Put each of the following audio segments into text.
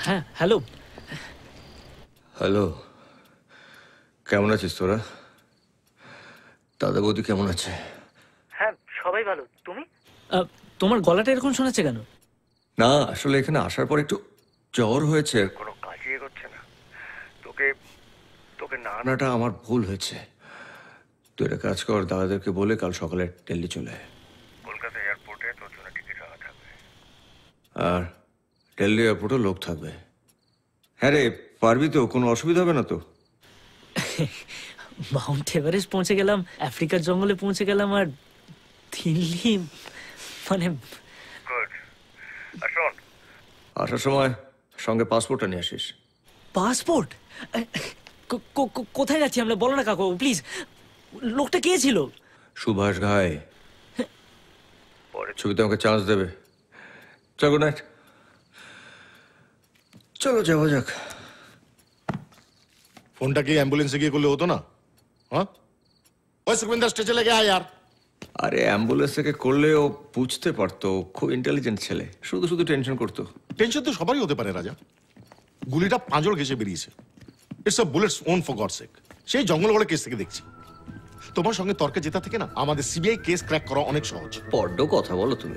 হ্যাঁ hello. Hello, কেমন আছিস তোরা? দাদা বৌদি কেমন আছে? হ্যাঁ সবাই ভালো। তুমি? তোমার গলাটা এরকম শোনাচ্ছে কেন? না আসলে এখানে আসার পর একটু জ্বর হয়েছে, কোনো কাজই এগোচ্ছে না। তোকে তোকে না আনাটা আমার ভুল হয়েছে। তুই একটা কাজ কর, দাদাদেরকে বলে কাল সকালে দিল্লি চলে আয়। কলকাতা এয়ারপোর্টে তোর জন্য টিকিট রাখা থাকবে, আর দিল্লি এয়ারপোর্টে লোক থাকবে। হ্যাঁ রে, পারবি তো? কোনো অসুবিধা হবে না তো? মাউন্ট এভারেস্ট পৌঁছে গেলাম, আফ্রিকার জঙ্গলে পৌঁছে গেলাম, আর দিল্লি মানে গুড। আর শোন, আসার সময় সঙ্গে পাসপোর্টটা নিয়ে আসিস। পাসপোর্ট? কোথায় যাচ্ছি আমরা? বলো না কাকু প্লিজ। লোকটা কে ছিল? সুভাষ ঘাই। পরের ছবিতে আমাকে চান্স দেবে। চল, গুড নাইট। চলো যাওয়া যাক। ফোনটা কি অ্যাম্বুলেন্সে গিয়ে করলে হতো না? হ্যাঁ, ওই সুখবিন্দর স্টেজে লেগে আয় यार। আরে অ্যাম্বুলেন্স থেকে করলে ও বুঝতে পারতো, খুব ইন্টেলিজেন্ট ছেলে, শুধু শুধু টেনশন করতো। টেনশন তো সবারই হতে পারে রাজা। গুলিটা পাঁজর ঘেসে বেরিয়েছে। It's a bullets own for God sake. সেই জঙ্গলগড়ে কেস থেকে দেখছি। তোমার সঙ্গে তর্কে জেতা থেকে না আমাদের সিবিআই কেস ক্র্যাক করা অনেক সহজ। বড্ড কথা বলো তুমি।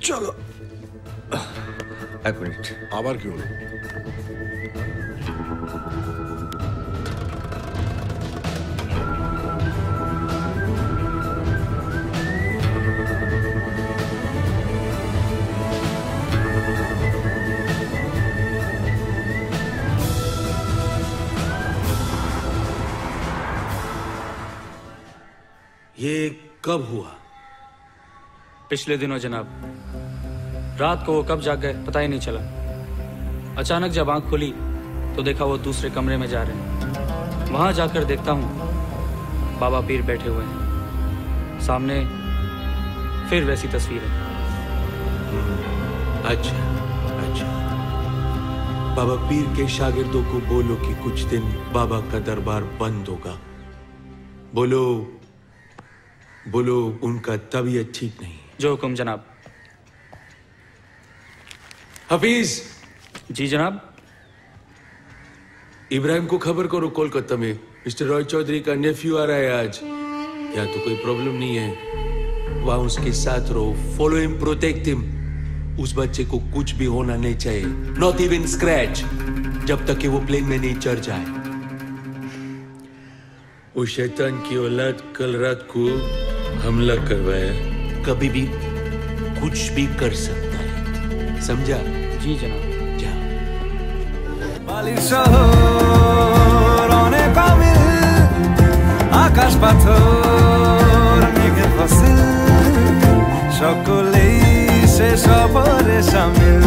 চলো। এক মিনিট। আবার কি হলো? ये कब हुआ? पिछले दिनों जनाब। रात को वो कब जाग गए पता ही नहीं चला। अचानक जब आंख खुली तो देखा वो दूसरे कमरे में जा रहे हैं। वहां जाकर देखता हूं बाबा पीर बैठे हुए हैं सामने, फिर वैसी तस्वीर है। अच्छा अच्छा। बाबा पीर के शागिर्दों को बोलो कि कुछ दिन बाबा का दरबार बंद होगा। बोलो बोलो उनका तबीयत ठीक नहीं। जो हुक्म जनाब। हफीज। जी जनाब। इब्राहिम को खबर करो कोलकाता में मिस्टर रॉय चौधरी का नेफ्यू आ रहा है आज। या तो कोई प्रॉब्लम नहीं है, वहां उसके साथ रहो, फॉलो हिम, प्रोटेक्ट हिम। उस बच्चे को कुछ भी होना नहीं चाहिए, नॉट इवन स्क्रैच, जब तक कि वो प्लेन में नहीं चढ़ जाए। वो शैतान की औलाद कल रात को हमला करवाया, कभी भी कुछ भी कर सकता है, समझा? जी जनाब। আকাশ পাথর মেঘে ফসিল সকলেই সে সবরে শামিল।